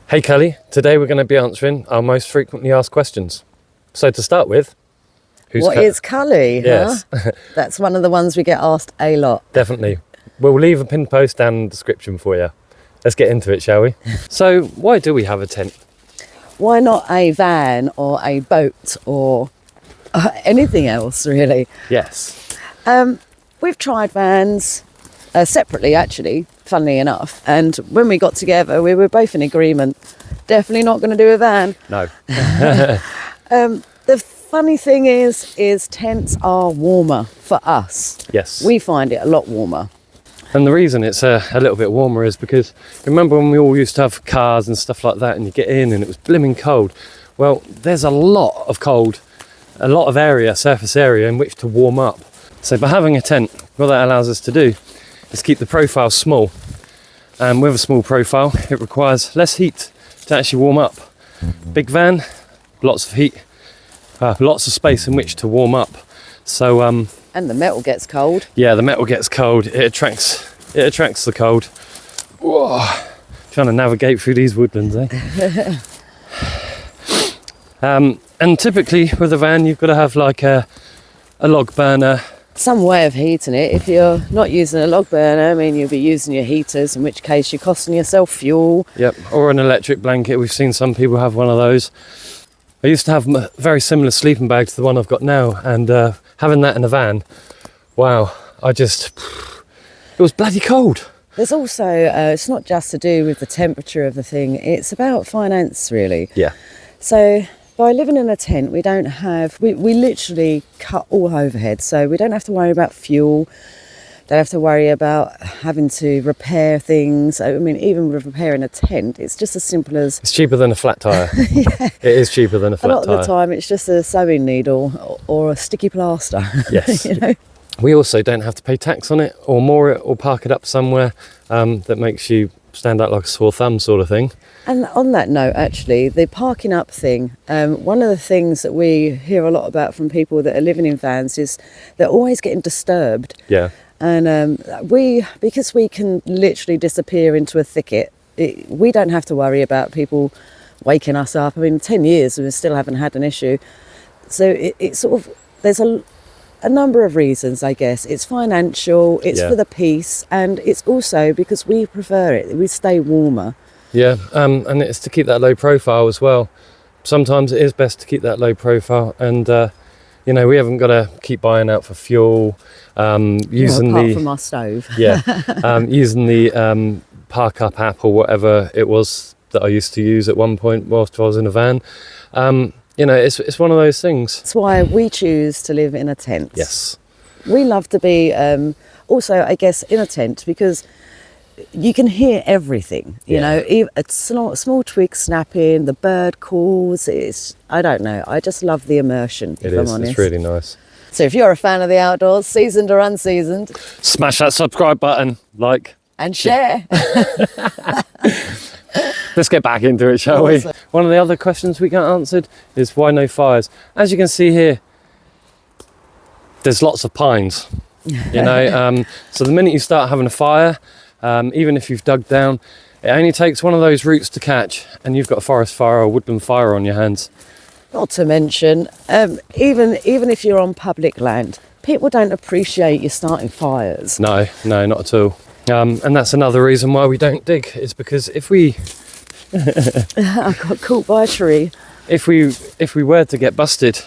Hey Kelly, today we're going to be answering our most frequently asked questions. So to start with, What is Cully? Yes. Huh? That's one of the ones we get asked a lot. Definitely. We'll leave a pinned post down in the description for you. Let's get into it, shall we? So why do we have a tent? Why not a van or a boat or anything else, really? Yes. We've tried vans separately, actually, funnily enough. And when we got together, we were both in agreement. Definitely not going to do a van. No. The funny thing is tents are warmer for us. Yes. We find it a lot warmer. And the reason it's a little bit warmer is because remember when we all used to have cars and stuff like that and you get in and it was blimming cold? Well, there's a lot of cold, a lot of area, surface area in which to warm up. So by having a tent, what that allows us to do is keep the profile small. And with a small profile, it requires less heat to actually warm up. Big van, lots of heat, lots of space in which to warm up. So And the metal gets cold. yeah, the metal gets cold. It attracts the cold. Whoa, trying to navigate through these woodlands, eh? And typically with a van, you've got to have like a log burner. Some way of heating it. If you're not using a log burner, I mean, you'll be using your heaters, in which case you're costing yourself fuel. Yep, or an electric blanket. We've seen some people have one of those. I used to have a very similar sleeping bag to the one I've got now, and having that in a van, wow, it was bloody cold. There's also, it's not just to do with the temperature of the thing, it's about finance, really. Yeah. So by living in a tent, we literally cut all overhead. So we don't have to worry about fuel, don't have to worry about having to repair things. I mean, even with repairing a tent, it's just as simple as... It's cheaper than a flat tyre. Yeah. It is cheaper than a flat A lot tyre. of the time, it's just a sewing needle or a sticky plaster. Yes. You know? We also don't have to pay tax on it or moor it or park it up somewhere that makes you stand out like a sore thumb sort of thing. And on that note, actually, the parking up thing, one of the things that we hear a lot about from people that are living in vans is they're always getting disturbed. Yeah. And because we can literally disappear into a thicket, we don't have to worry about people waking us up. I mean, 10 years, we still haven't had an issue. So it's sort of, there's a number of reasons, I guess. It's financial, it's for the peace, and it's also because we prefer it. We stay warmer. Yeah, and it's to keep that low profile as well. Sometimes it is best to keep that low profile, and we haven't got to keep buying out for fuel. Using apart from our stove. Yeah, using the Park Up app or whatever it was that I used to use at one point whilst I was in a van. It's one of those things. That's why we choose to live in a tent. Yes. We love to be also, I guess, in a tent because you can hear everything. You know, a small twig snapping, the bird calls. I don't know. I just love the immersion. If I'm honest. It's really nice. So if you're a fan of the outdoors, seasoned or unseasoned, smash that subscribe button, like and share. Let's get back into it, shall we? One of the other questions we get answered is why no fires? As you can see here, there's lots of pines, so the minute you start having a fire, even if you've dug down, it only takes one of those roots to catch and you've got a forest fire or woodland fire on your hands. Not to mention, even if you're on public land, people don't appreciate you starting fires. No, not at all. And that's another reason why we don't dig, is because if we... I got caught by a tree. If we were to get busted,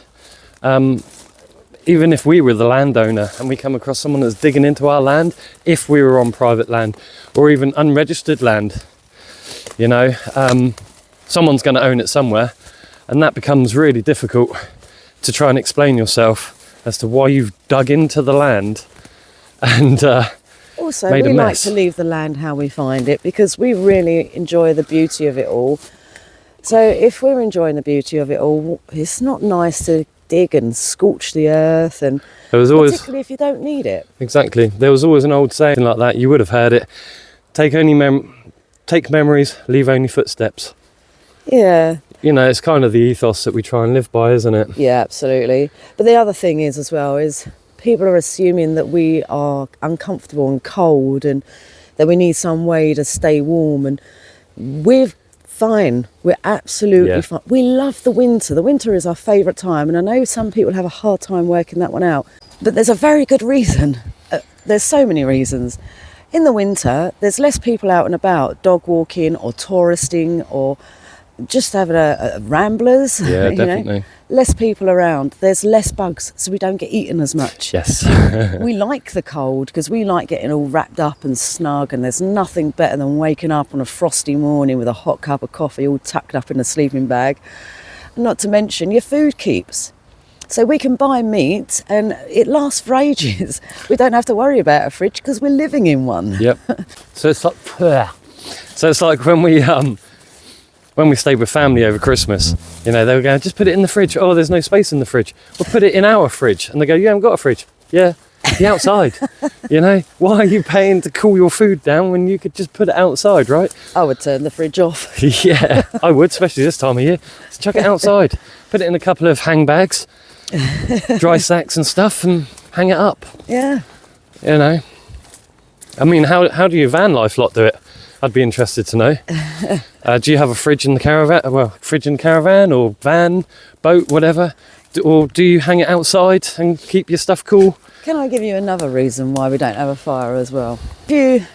even if we were the landowner and we come across someone that's digging into our land, if we were on private land or even unregistered land, someone's going to own it somewhere, and that becomes really difficult to try and explain yourself as to why you've dug into the land and also made a we like mess. to leave the land how we find it because we really enjoy the beauty of it all. So if we're enjoying the beauty of it all, it's not nice to dig and scorch the earth, and particularly if you don't need it. Exactly. There was always an old saying like that. You would have heard it. Take memories, leave only footsteps. Yeah. It's kind of the ethos that we try and live by, isn't it? Yeah, absolutely. But the other thing is as well is people are assuming that we are uncomfortable and cold and that we need some way to stay warm, and we've fine. We're absolutely Yeah. fine. We love the winter. The winter is our favourite time, and I know some people have a hard time working that one out, but there's a very good reason. There's so many reasons. In the winter, there's less people out and about, dog walking or touristing or just having a ramblers. Yeah, you know? definitely. Less people around. There's less bugs, so we don't get eaten as much. Yes. We like the cold because we like getting all wrapped up and snug, and there's nothing better than waking up on a frosty morning with a hot cup of coffee all tucked up in a sleeping bag. And not to mention your food keeps. So we can buy meat and it lasts for ages. We don't have to worry about a fridge because we're living in one. Yep. So it's like when we stayed with family over Christmas, you know, they were going, just put it in the fridge. Oh, there's no space in the fridge. Well, put it in our fridge. And they go, you haven't got a fridge. Yeah, the outside. You know, why are you paying to cool your food down when you could just put it outside, right? I would turn the fridge off. Yeah, I would, especially this time of year. Just chuck it outside. Put it in a couple of hang bags, dry sacks and stuff, and hang it up. Yeah. You know, I mean, how do you van life lot do it? I'd be interested to know. Do you have a fridge in the caravan? Well, fridge in the caravan or van, boat, whatever? Or do you hang it outside and keep your stuff cool? Can I give you another reason why we don't have a fire as well? If you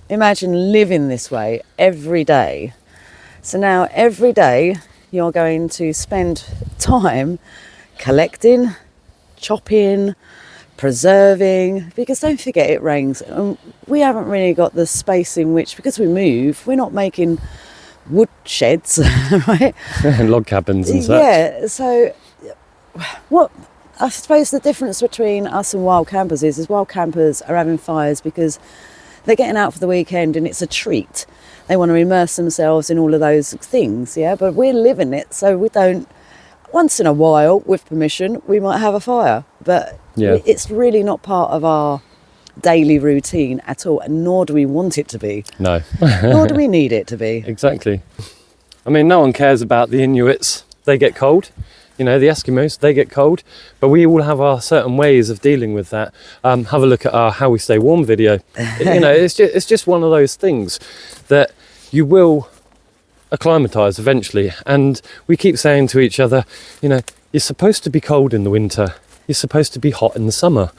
imagine living this way every day, so now every day you're going to spend time collecting, chopping, preserving, because don't forget it rains. We haven't really got the space in which, because we move, we're not making wood sheds, right? Log cabins and such. Yeah, so what I suppose the difference between us and wild campers is wild campers are having fires because they're getting out for the weekend and it's a treat. They want to immerse themselves in all of those things, yeah, but we're living it, so we don't. Once in a while, with permission, we might have a fire, but it's really not part of our daily routine at all, and nor do we want it to be. No. Nor do we need it to be. Exactly. I mean, no one cares about the Inuits. They get cold. You know, the Eskimos, they get cold. But we all have our certain ways of dealing with that. Have a look at our How We Stay Warm video. You know, it's just one of those things that you will acclimatise eventually. And we keep saying to each other, you know, you're supposed to be cold in the winter. You're supposed to be hot in the summer.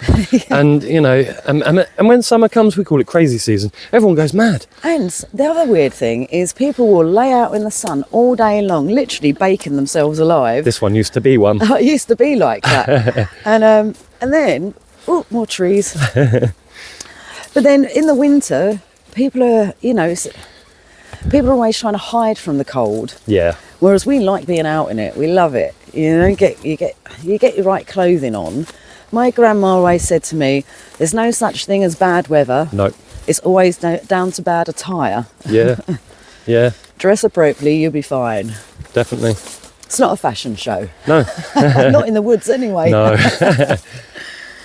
And, you know, and when summer comes, we call it crazy season. Everyone goes mad. And the other weird thing is people will lay out in the sun all day long, literally baking themselves alive. This one used to be one. It used to be like that. And then, more trees. But then in the winter, people are, you know, people are always trying to hide from the cold. Yeah. Whereas we like being out in it. We love it. You know, you get your right clothing on. My grandma always said to me, "There's no such thing as bad weather. No. It's always down to bad attire. Yeah. Yeah. Dress appropriately, you'll be fine." Definitely. It's not a fashion show. No. Not in the woods anyway. No.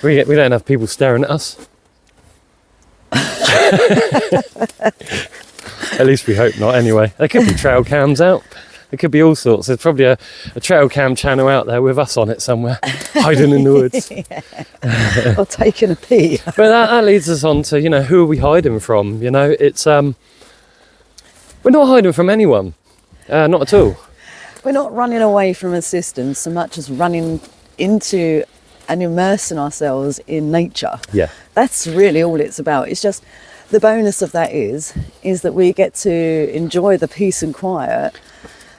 we don't have people staring at us. At least we hope not, anyway. There could be trail cams out. There could be all sorts. There's probably a trail cam channel out there with us on it somewhere, hiding in the woods. Or taking a pee. But that leads us on to, you know, who are we hiding from? You know, it's we're not hiding from anyone. Not at all. We're not running away from a system so much as running into and immersing ourselves in nature. Yeah. That's really all it's about. It's just the bonus of that is that we get to enjoy the peace and quiet.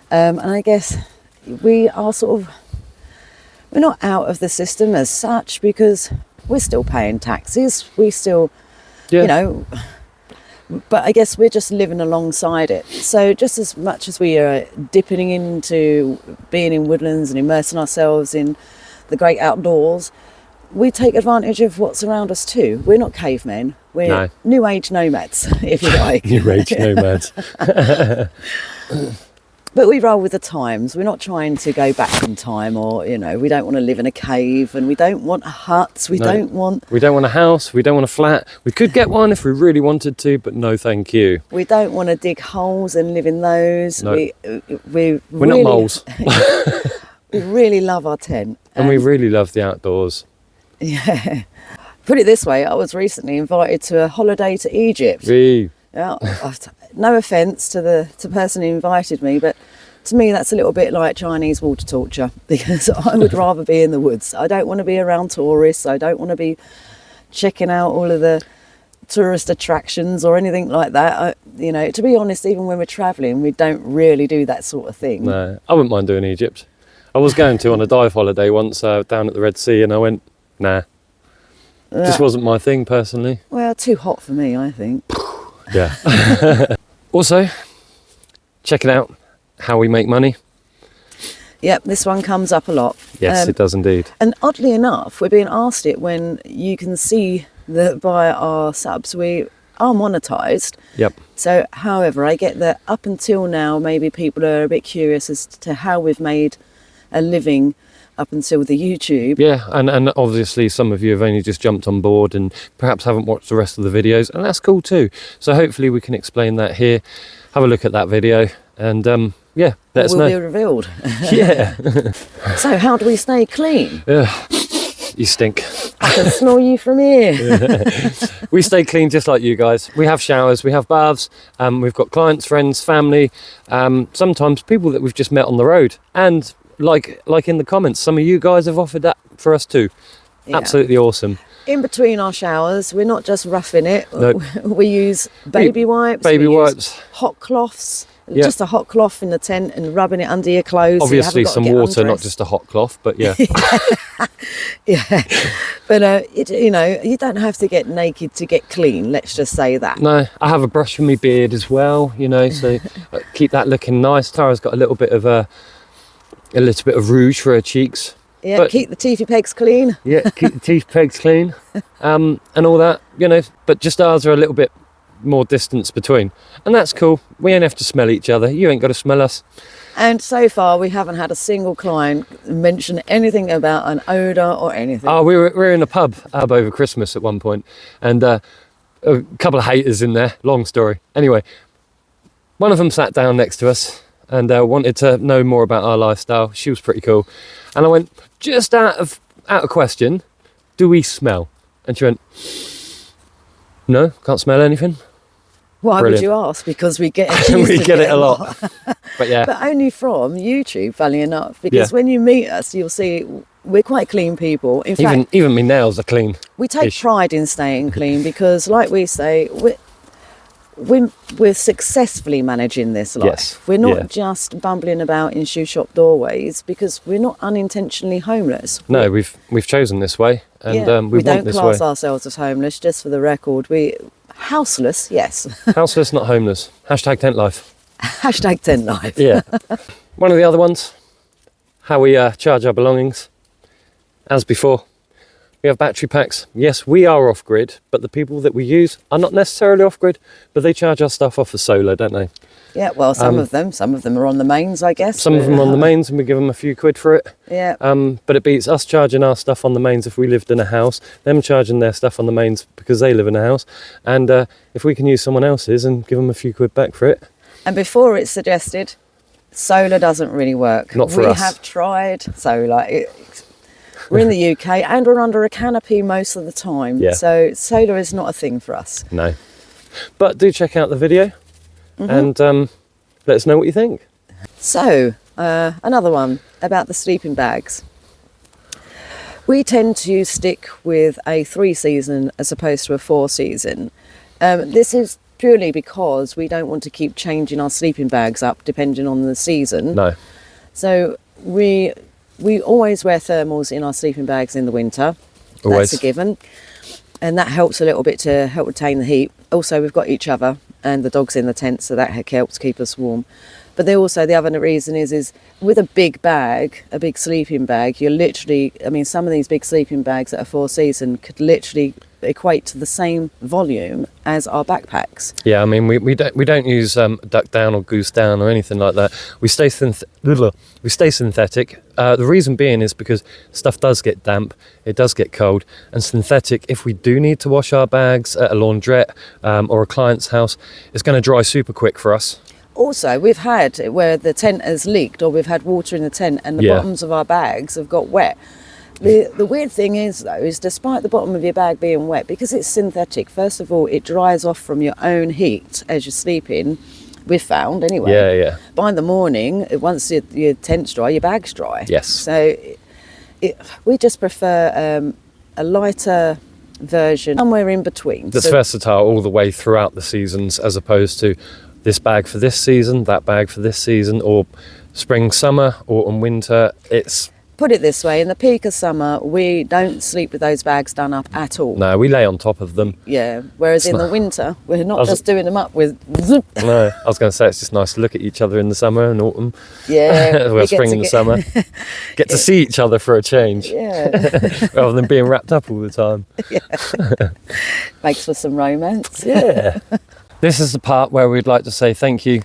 And I guess we are we're not out of the system as such because we're still paying taxes. We still, you know, but I guess we're just living alongside it. So just as much as we are dipping into being in woodlands and immersing ourselves in the great outdoors, we take advantage of what's around us too. We're not cavemen. We're new age nomads, if you like. New age nomads. But we roll with the times. We're not trying to go back in time, or, you know, we don't want to live in a cave, and we don't want huts. We don't want a house. We don't want a flat. We could get one if we really wanted to, but no, thank you. We don't want to dig holes and live in those. No. We're not moles. We really love our tent. And we really love the outdoors. Yeah. Put it this way, I was recently invited to a holiday to Egypt. No offence to the person who invited me, but to me that's a little bit like Chinese water torture, because I would rather be in the woods. I don't want to be around tourists. I don't want to be checking out all of the tourist attractions or anything like that. To be honest, even when we're travelling, we don't really do that sort of thing. No, I wouldn't mind doing Egypt. I was going to on a dive holiday once down at the Red Sea, and I went, nah. Just wasn't my thing personally. Well, too hot for me, I think. Yeah. Also, checking out how we make money. Yep, this one comes up a lot. Yes, it does indeed. And oddly enough, we're being asked it when you can see that by our subs we are monetised. Yep. So, however, I get that up until now, maybe people are a bit curious as to how we've made a living up until the YouTube. Yeah, and obviously some of you have only just jumped on board and perhaps haven't watched the rest of the videos, and that's cool too. So hopefully we can explain that here. Have a look at that video, and let us know. Will be revealed. Yeah. So how do we stay clean? You stink. I can smell you from here. We stay clean just like you guys. We have showers, we have baths, we've got clients, friends, family, sometimes people that we've just met on the road, and like in the comments, some of you guys have offered that for us too. Yeah. Absolutely awesome. In between our showers, we're not just roughing it. Nope. We use baby wipes. Baby wipes. Hot cloths. Yeah. Just a hot cloth in the tent and rubbing it under your clothes. Obviously so some water, not just a hot cloth, but yeah. Yeah. But, you don't have to get naked to get clean. Let's just say that. No, I have a brush for my beard as well, so keep that looking nice. Tara's got a little bit of rouge for her cheeks. Yeah, but keep the teethy pegs clean. Yeah, keep the teeth pegs clean, and all that, but just ours are a little bit more distance between, and that's cool. We ain't have to smell each other. You ain't got to smell us. And so far, we haven't had a single client mention anything about an odour or anything. Oh, we were in a pub over Christmas at one point, and a couple of haters in there. Long story. Anyway, one of them sat down next to us and wanted to know more about our lifestyle. She was pretty cool, and I went, just out of question, do we smell? And she went, no, can't smell anything. Why Brilliant. would you ask? Because we get accused we get it a lot. But yeah. But only from YouTube, funnily enough, because when you meet us, you'll see we're quite clean people. In fact, even my nails are clean. We take pride in staying clean because, like we say, we're successfully managing this life. Yes. We're not just bumbling about in shoe shop doorways, because we're not unintentionally homeless. No, we've chosen this way, and we don't want this class way. ourselves as homeless. Just for the record, we houseless, yes. Houseless, not homeless. Hashtag tent life. Hashtag tent life. Yeah. One of the other ones, how we charge our belongings. As before, we have battery packs. Yes, we are off-grid, but the people that we use are not necessarily off-grid, but they charge our stuff off of solar, don't they? Yeah, well, some of them are on the mains, I guess. Some of them are on the mains, and we give them a few quid for it. Yeah. But it beats us charging our stuff on the mains if we lived in a house, them charging their stuff on the mains because they live in a house, and if we can use someone else's and give them a few quid back for it. And before it's suggested, solar doesn't really work. Not for us. We have tried solar. We're in the UK and we're under a canopy most of the time. Yeah. So solar is not a thing for us. No. But do check out the video and let us know what you think. So, another one about the sleeping bags. We tend to stick with a 3-season as opposed to a 4-season. This is purely because we don't want to keep changing our sleeping bags up depending on the season. No. So we always wear thermals in our sleeping bags in the winter. Always. That's a given. And that helps a little bit to help retain the heat. Also, we've got each other and the dogs in the tent, so that helps keep us warm. But the other reason is with a big bag, a big sleeping bag, you're literally, some of these big sleeping bags that are 4-season could literally equate to the same volume as our backpacks. Yeah, we don't use duck down or goose down or anything like that. We stay synthetic. The reason being is because stuff does get damp, it does get cold, and synthetic, if we do need to wash our bags at a laundrette or a client's house, it's going to dry super quick for us. Also, we've had where the tent has leaked, or we've had water in the tent and the bottoms of our bags have got wet. The weird thing is, though, is despite the bottom of your bag being wet, because it's synthetic, first of all, it dries off from your own heat as you're sleeping. We've found, anyway. Yeah. By the morning, once your tent's dry, your bag's dry. Yes. So we just prefer a lighter version, somewhere in between. That's versatile all the way throughout the seasons, as opposed to this bag for this season, that bag for this season, or spring, summer, autumn, winter. It's... Put it this way, in the peak of summer, we don't sleep with those bags done up at all. No, we lay on top of them. Yeah, whereas in the winter, we're not just doing them up with zip. No, I was going to say, it's just nice to look at each other in the summer and autumn. Yeah. Well, spring and the summer. Get to see each other for a change. Yeah. Rather than being wrapped up all the time. Yeah. Makes for some romance. Yeah. This is the part where we'd like to say thank you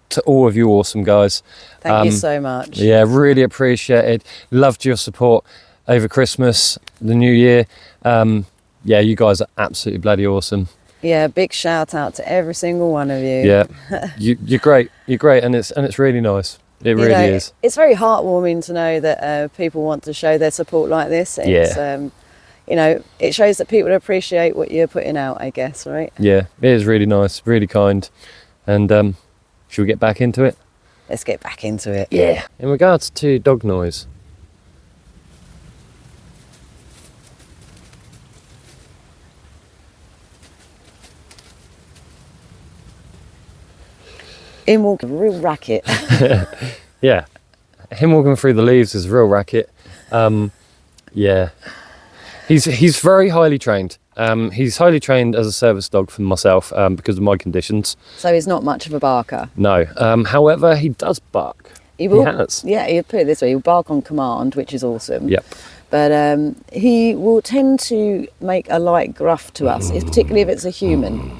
to all of you awesome guys. Thank you so much. Yeah, really appreciate it. Loved your support over Christmas, the New Year. Yeah, you guys are absolutely bloody awesome. Yeah, big shout out to every single one of you. Yeah, you're great. You're great, and it's really nice. It really is. It's very heartwarming to know that people want to show their support like this. It's, it shows that people appreciate what you're putting out, I guess, right? Yeah, it is really nice, really kind. And should we get back into it? Let's get back into it. Yeah. In regards to dog noise, In walking, real racket. yeah, him walking through the leaves is a real racket. Yeah, he's very highly trained. He's highly trained as a service dog for myself because of my conditions. So he's not much of a barker. No. However, he does bark. He will. He has. Yeah, he'll put it this way: he'll bark on command, which is awesome. Yep. But he will tend to make a light gruff to us, particularly if it's a human.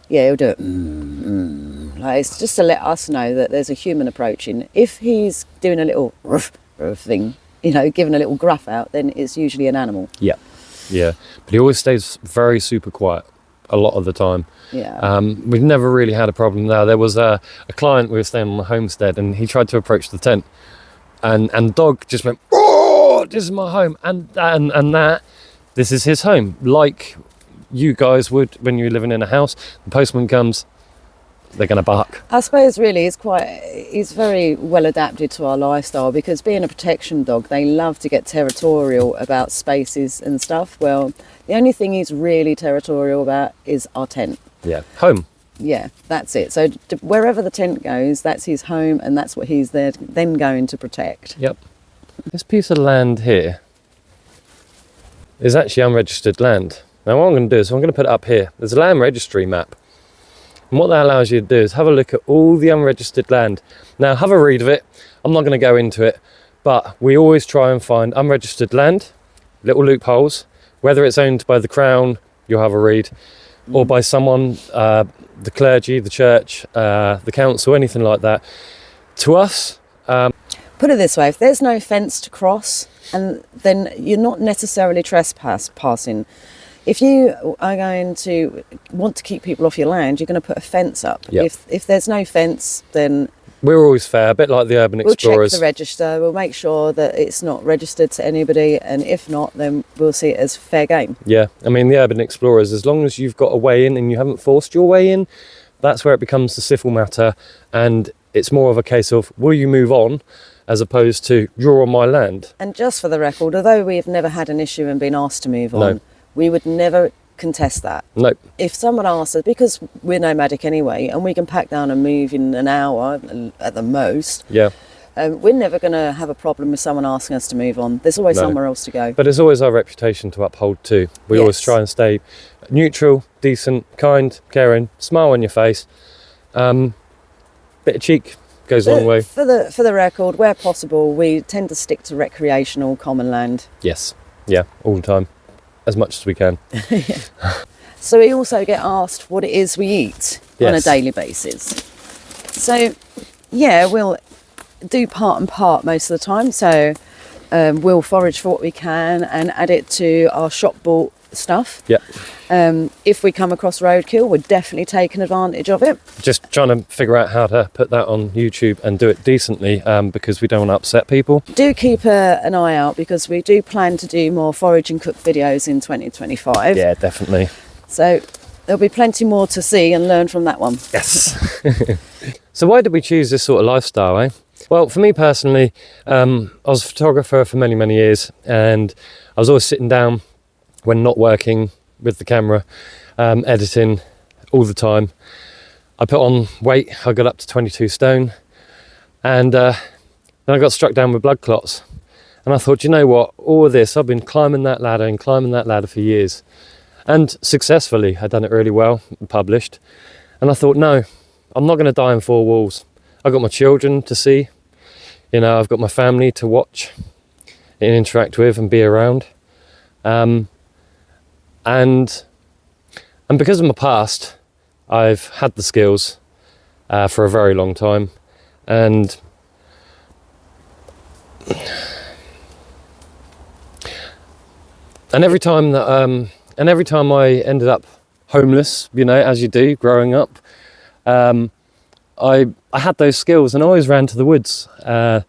Yeah, he'll do it. Like, it's just to let us know that there's a human approaching. If he's doing a little ruff, ruff thing, giving a little gruff out, then it's usually an animal. Yeah. Yeah. But he always stays very super quiet a lot of the time. Yeah. We've never really had a problem now. There was a client, we were staying on the homestead, and he tried to approach the tent, and the dog just went, "Oh, this is my home," and that this is his home, like you guys would when you're living in a house. The postman comes, they're going to bark. I suppose really he's very well adapted to our lifestyle, because being a protection dog, they love to get territorial about spaces and stuff. Well, the only thing he's really territorial about is our tent. Yeah, home. Yeah, that's it. So wherever the tent goes, that's his home, and that's what he's there then going to protect. Yep. This piece of land here is actually unregistered land. Now what I'm going to do is I'm going to put it up here. There's a land registry map. And what that allows you to do is have a look at all the unregistered land. Now have a read of it. I'm not going to go into it, but we always try and find unregistered land, little loopholes, whether it's owned by the Crown, you'll have a read, or by someone, the clergy, the church, the council, anything like that. To us... Put it this way, if there's no fence to cross, and then you're not necessarily trespassing. If you are going to want to keep people off your land, you're going to put a fence up. Yep. If there's no fence, then... We're always fair, a bit like the Urban Explorers. We'll check the register, we'll make sure that it's not registered to anybody, and if not, then we'll see it as fair game. Yeah, I mean, the Urban Explorers, as long as you've got a way in and you haven't forced your way in, that's where it becomes the civil matter, and it's more of a case of, will you move on, as opposed to, you're on my land. And just for the record, although we have never had an issue and been asked to move on, we would never contest that. No. If someone asks us, because we're nomadic anyway, and we can pack down and move in an hour at the most, we're never going to have a problem with someone asking us to move on. There's always somewhere else to go. But it's always our reputation to uphold too. We always try and stay neutral, decent, kind, caring, smile on your face. Bit of cheek goes a long way. For the record, where possible, we tend to stick to recreational common land. Yes, yeah, all the time, as much as we can. So we also get asked what it is we eat on a daily basis. So, yeah, we'll do part and part most of the time. So we'll forage for what we can and add it to our shop-bought stuff. Yeah. If we come across roadkill, we're definitely taking advantage of it. Just trying to figure out how to put that on YouTube and do it decently, because we don't want to upset people. Do keep an eye out, because we do plan to do more forage and cook videos in 2025. Yeah, definitely. So there'll be plenty more to see and learn from that one. Yes. So why did we choose this sort of lifestyle, eh? Well, for me personally, I was a photographer for many, many years, and I was always sitting down when not working with the camera, editing all the time. I put on weight, I got up to 22 stone, and then I got struck down with blood clots. And I thought, you know what, all of this, I've been climbing that ladder for years, and successfully. I'd done it really well and published. And I thought, no, I'm not going to die in four walls. I've got my children to see, you know, I've got my family to watch and interact with and be around. And because of my past, I've had the skills for a very long time, and every time I ended up homeless, you know, as you do growing up, I had those skills, and I always ran to the woods. There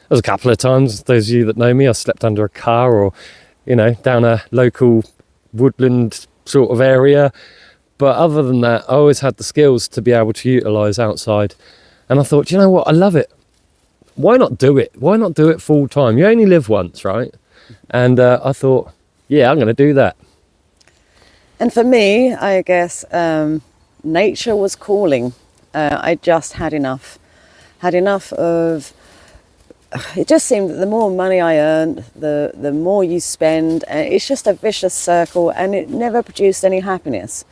was a couple of times, those of you that know me, I slept under a car, or, you know, down a local woodland sort of area. But other than that, I always had the skills to be able to utilise outside. And I thought, you know what, I love it. Why not do it? Why not do it full time? You only live once, right? And I thought, yeah, I'm going to do that. And for me, I guess nature was calling. I just had enough of. It just seemed that the more money I earned, the more you spend, and it's just a vicious circle, and it never produced any happiness.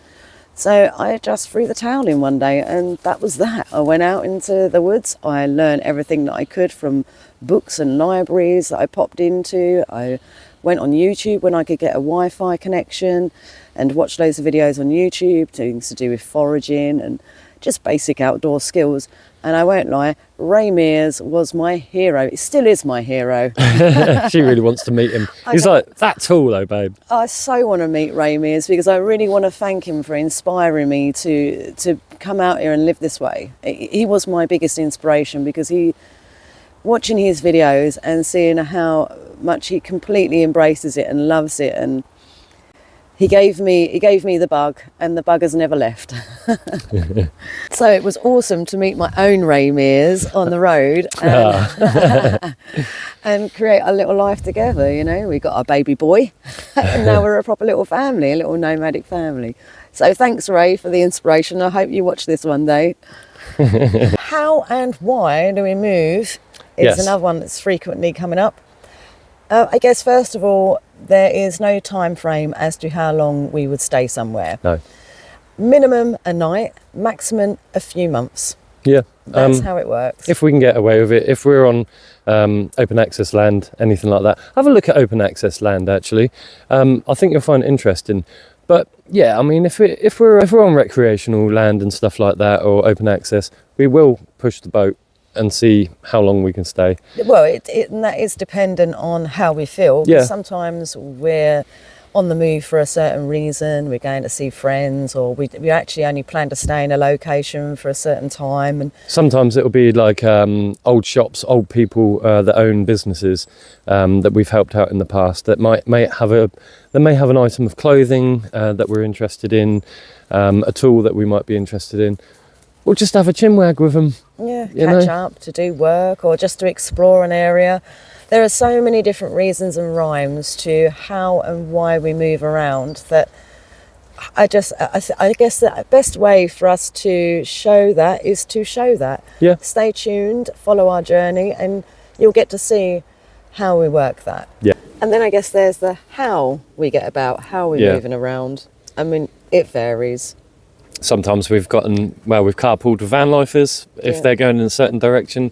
So I just threw the towel in one day, and that was that. I went out into the woods. I learned everything that I could from books and libraries that I popped into. I went on YouTube when I could get a Wi-Fi connection and watched loads of videos on YouTube, things to do with foraging and just basic outdoor skills. And I won't lie, Ray Mears was my hero. He still is my hero. She really wants to meet him. He's like, that tall though, babe. I so want to meet Ray Mears, because I really want to thank him for inspiring me to come out here and live this way. He was my biggest inspiration, because watching his videos and seeing how much he completely embraces it and loves it, and he gave me the bug, and the bug has never left. So it was awesome to meet my own Ray Mears on the road and, and create a little life together. You know, we got our baby boy, and now we're a proper little family, a little nomadic family. So thanks, Ray, for the inspiration. I hope you watch this one day. How and why do we move? It's another one that's frequently coming up. I guess, first of all, there is no time frame as to how long we would stay somewhere. No. Minimum a night, maximum a few months. Yeah. That's how it works. If we can get away with it, if we're on open access land, anything like that. Have a look at open access land, actually. I think you'll find it interesting. But yeah, I mean, if we're on recreational land and stuff like that, or open access, we will push the boat and see how long we can stay. Well, and that is dependent on how we feel. Yeah. Sometimes we're on the move for a certain reason. We're going to see friends, or we actually only plan to stay in a location for a certain time. And sometimes it'll be like old shops, old people that own businesses that we've helped out in the past that may have an item of clothing that we're interested in, a tool that we might be interested in. Or just have a chinwag with them. Yeah, catch up, to do work, or just to explore an area. There are so many different reasons and rhymes to how and why we move around that I guess the best way for us to show that is to show that. Yeah. Stay tuned, follow our journey, and you'll get to see how we work that. Yeah. And then I guess there's the how we get about, how we're moving around. I mean, it varies. Sometimes we've carpooled with van lifers if they're going in a certain direction.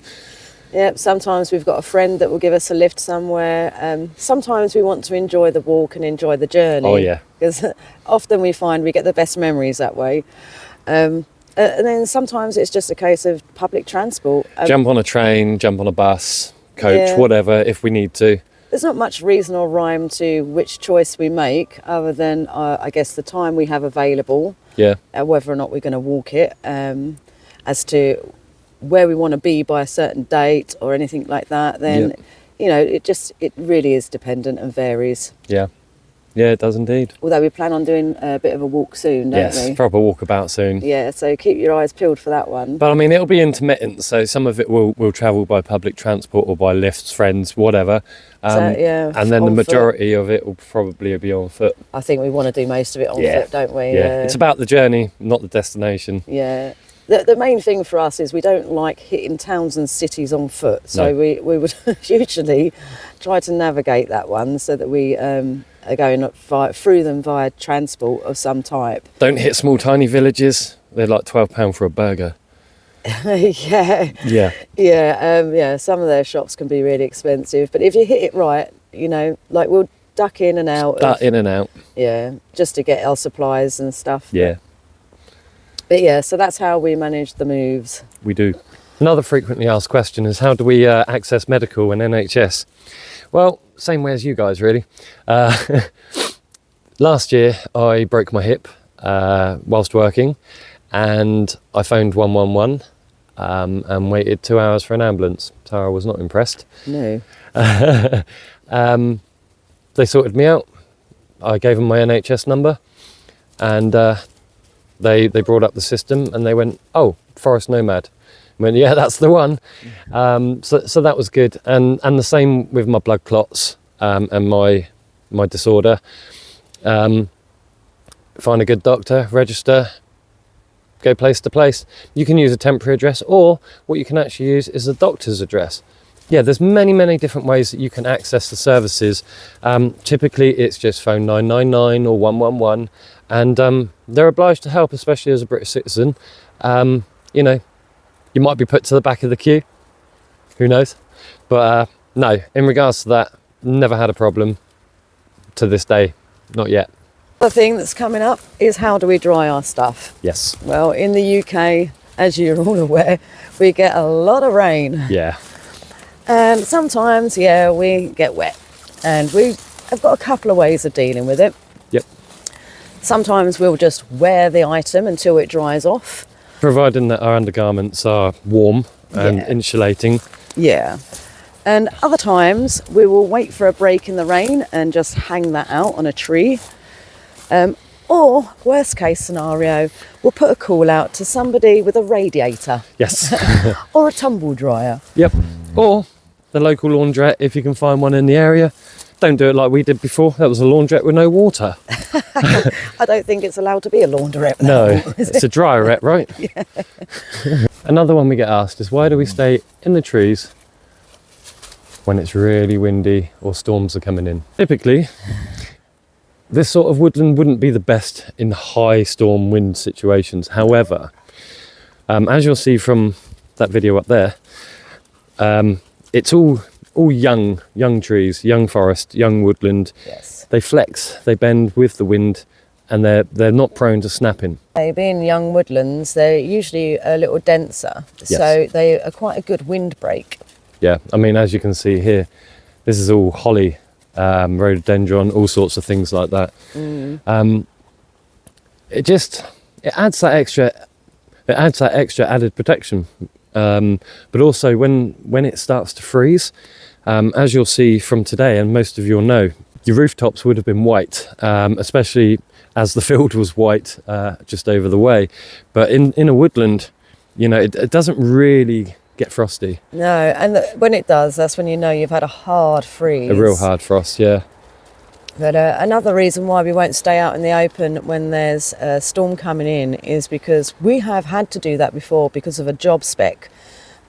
Yeah, sometimes we've got a friend that will give us a lift somewhere. Sometimes we want to enjoy the walk and enjoy the journey. Oh, yeah. Because often we find we get the best memories that way. And then sometimes it's just a case of public transport. Jump on a train, jump on a bus, coach, whatever, if we need to. there's not much reason or rhyme to which choice we make, other than I guess the time we have available, whether or not we're going to walk it, as to where we want to be by a certain date or anything like that. Then you know, it really is dependent and varies. Yeah, it does indeed. Although we plan on doing a bit of a walk soon, don't we? Yes, proper walkabout soon. Yeah, so keep your eyes peeled for that one. But I mean, it'll be intermittent, so some of it will travel by public transport or by lifts, friends, whatever. And then the majority of it will probably be on foot. I think we want to do most of it on foot, don't we? Yeah, it's about the journey, not the destination. Yeah. The main thing for us is we don't like hitting towns and cities on foot, so we would usually try to navigate that one so that we are going through them via transport of some type. Don't hit small tiny villages. They're like £12 for a burger. Yeah. Some of their shops can be really expensive, but if you hit it right, you know, like we'll duck in and out. Yeah, just to get our supplies and stuff. Yeah. But yeah, so that's how we manage the moves. We do. Another frequently asked question is, how do we access medical and NHS? Well, same way as you guys, really. Last year, I broke my hip whilst working, and I phoned 111 and waited 2 hours for an ambulance. So I was not impressed. No. They sorted me out. I gave them my NHS number, and they brought up the system and they went, "Oh, Forest Nomad." I went, "Yeah, that's the one." So that was good. And the same with my blood clots and my disorder. Find a good doctor, register, go place to place. You can use a temporary address, or what you can actually use is a doctor's address. Yeah, there's many different ways that you can access the services. Typically, it's just phone 999 or 111, and they're obliged to help, especially as a British citizen. You know, you might be put to the back of the queue. Who knows? But no, in regards to that, never had a problem to this day. Not yet. The thing that's coming up is, how do we dry our stuff? Yes. Well, in the UK, as you're all aware, we get a lot of rain. Yeah. And sometimes, we get wet. And we have got a couple of ways of dealing with it. Yep. Sometimes we'll just wear the item until it dries off. Providing that our undergarments are warm and insulating. Yeah. And other times we will wait for a break in the rain and just hang that out on a tree. Or, worst case scenario, we'll put a call out to somebody with a radiator. Yes. Or a tumble dryer. Yep. Or the local laundrette, if you can find one in the area. Don't do it like we did before. That was a laundrette with no water. I don't think it's allowed to be a laundrette now. No, it's a dryerette, right? Yeah. Another one we get asked is, why do we stay in the trees when it's really windy or storms are coming in? Typically, this sort of woodland wouldn't be the best in high storm wind situations. However, as you'll see from that video up there, it's all young trees, young forest, young woodland. Yes. They flex, they bend with the wind, and they're not prone to snapping. They, being young woodlands, they're usually a little denser, so they are quite a good windbreak. Yeah, I mean, as you can see here, this is all holly, rhododendron, all sorts of things like that. It adds that extra added protection. But also when it starts to freeze, as you'll see from today, and most of you'll know, your rooftops would have been white, especially as the field was white just over the way. But in a woodland, you know, it doesn't really get frosty. No, and when it does, that's when you know you've had a hard freeze. A real hard frost, yeah. But another reason why we won't stay out in the open when there's a storm coming in is because we have had to do that before because of a job spec.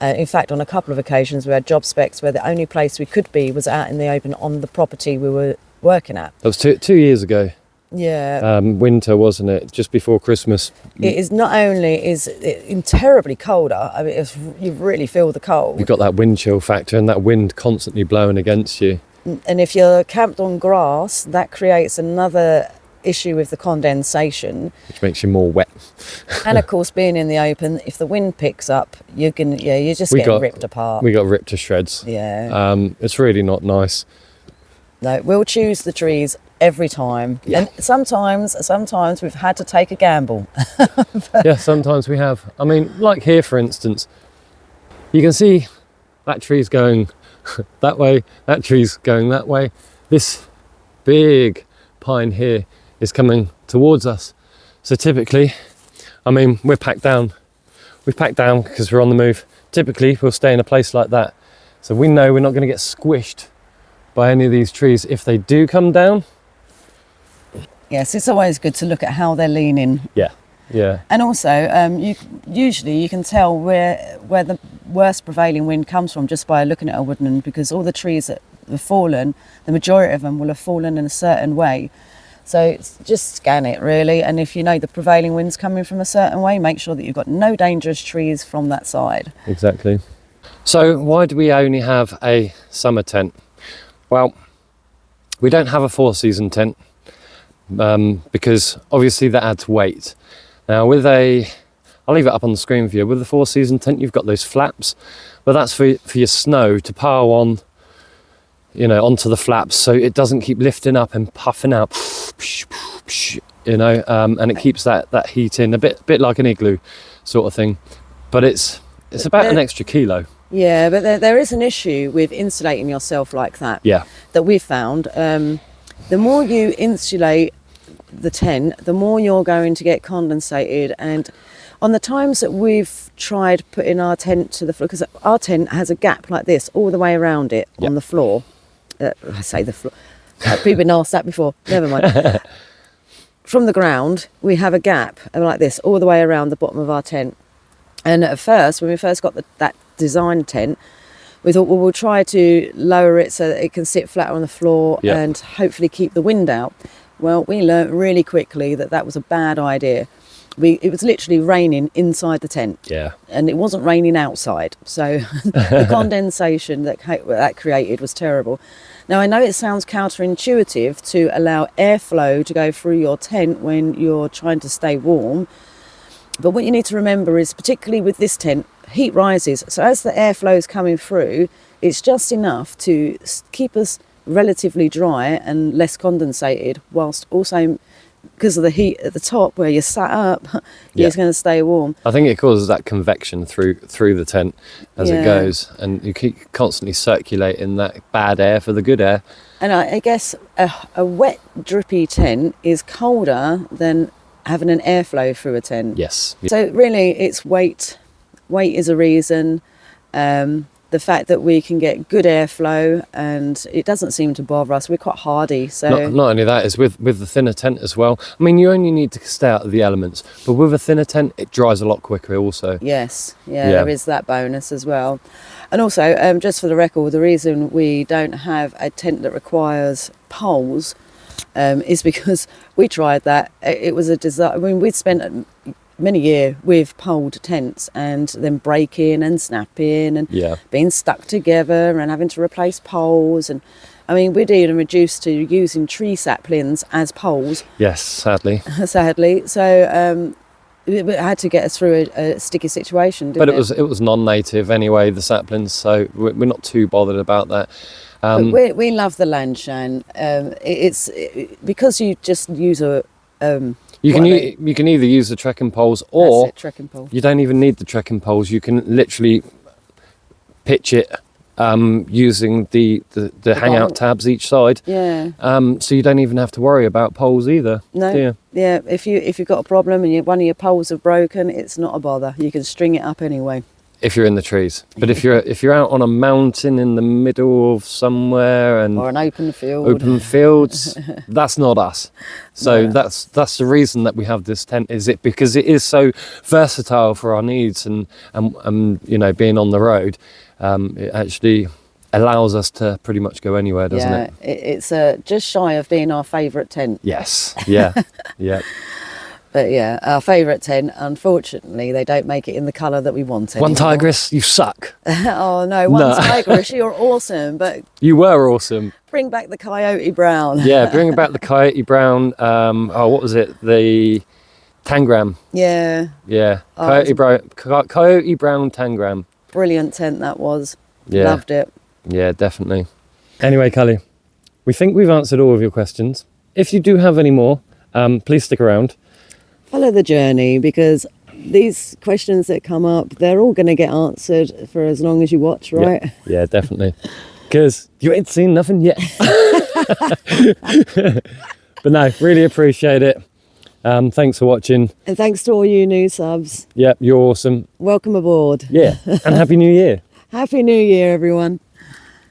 In fact, on a couple of occasions, we had job specs where the only place we could be was out in the open on the property we were working at. That was two years ago. Yeah. Winter, wasn't it? Just before Christmas. It is not only is it terribly colder, I mean, you really feel the cold. You've got that wind chill factor and that wind constantly blowing against you. And if you're camped on grass, that creates another issue with the condensation, which makes you more wet. And of course, being in the open, if the wind picks up, you just get ripped apart. We got ripped to shreds. Yeah. It's really not nice. No, we'll choose the trees every time. Yeah. And sometimes we've had to take a gamble. Yeah, sometimes we have. I mean, like here, for instance, you can see that tree's going that way, that tree's going that way. This big pine here is coming towards us. So typically, I mean, we're packed down. We've packed down because we're on the move. Typically, we'll stay in a place like that. So we know we're not going to get squished by any of these trees if they do come down. Yes, it's always good to look at how they're leaning. Yeah, yeah. And also, you can tell where the worst prevailing wind comes from just by looking at a woodland, because all the trees that have fallen, the majority of them will have fallen in a certain way. So just scan it really, and if you know the prevailing wind's coming from a certain way, make sure that you've got no dangerous trees from that side. Exactly. So why do we only have a summer tent? Well, we don't have a 4-season tent because obviously that adds weight. Now with I'll leave it up on the screen for you. With the 4-season tent, you've got those flaps, but that's for your snow to pile on, you know, onto the flaps, so it doesn't keep lifting up and puffing out, you know, and it keeps that heat in, a bit like an igloo sort of thing. But it's about an extra kilo. Yeah, but there is an issue with insulating yourself like that. Yeah. That we've found. The more you insulate the tent, the more you're going to get condensated. And on the times that we've tried putting our tent to the floor, because our tent has a gap like this all the way around it on the floor. I say the floor. People been asked that before. Never mind. From the ground, we have a gap like this all the way around the bottom of our tent. And at first, when we first got that design tent, we thought, well, we'll try to lower it so that it can sit flatter on the floor and hopefully keep the wind out. Well, we learnt really quickly that was a bad idea. It was literally raining inside the tent. Yeah. And it wasn't raining outside. So the condensation that created was terrible. Now, I know it sounds counterintuitive to allow airflow to go through your tent when you're trying to stay warm. But what you need to remember is, particularly with this tent, heat rises. So as the airflow is coming through, it's just enough to keep us relatively dry and less condensated, whilst also, because of the heat at the top where you're sat up, you're going to stay warm. I think it causes that convection through the tent as it goes, and you keep constantly circulating that bad air for the good air. And I guess a wet, drippy tent is colder than having an airflow through a tent. Yes. So really, it's weight. Weight is a reason. The fact that we can get good airflow and it doesn't seem to bother us. We're quite hardy. So not only that, is with the thinner tent as well. I mean, you only need to stay out of the elements, but with a thinner tent, it dries a lot quicker also. Yes, there is that bonus as well. And also, just for the record, the reason we don't have a tent that requires poles is because we tried that. It was a disaster. I mean, we'd spent many years with poled tents and then breaking and snapping and being stuck together and having to replace poles. And I mean, we'd even reduced to using tree saplings as poles. Yes, sadly. So it had to get us through a sticky situation, didn't it? But it was non-native anyway, the saplings, so we're not too bothered about that. But we love the Lanshan. It's because you just use you can either use the trekking poles, or trekking pole. You don't even need the trekking poles. You can literally pitch it using the hangout tabs each side. Yeah. So you don't even have to worry about poles either. No. Do you? Yeah. If you've got a problem and one of your poles are broken, it's not a bother. You can string it up anyway. If you're in the trees, but if you're out on a mountain in the middle of somewhere or an open fields, that's not us. So that's the reason that we have this tent, because it is so versatile for our needs, and you know, being on the road, it actually allows us to pretty much go anywhere, doesn't it? It's just shy of being our favourite tent. Yes. Yeah. Yeah. But yeah, our favourite tent, unfortunately, they don't make it in the colour that we want anymore. One Tigress, you suck. Oh no, one Tigress, you're awesome, but... You were awesome. Bring back the Coyote Brown. Yeah, bring back the Coyote Brown. What was it? The Tangram. Yeah. Yeah, Coyote Brown Tangram. Brilliant tent that was. Yeah. Loved it. Yeah, definitely. Anyway, Cully, We think we've answered all of your questions. If you do have any more, please stick around. Follow the journey, because these questions that come up, they're all going to get answered for as long as you watch, right? Yeah, definitely. Because you ain't seen nothing yet. But no, really appreciate it. Thanks for watching. And thanks to all you new subs. Yeah, you're awesome. Welcome aboard. Yeah, and Happy New Year. Happy New Year, everyone.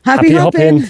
Happy hopping.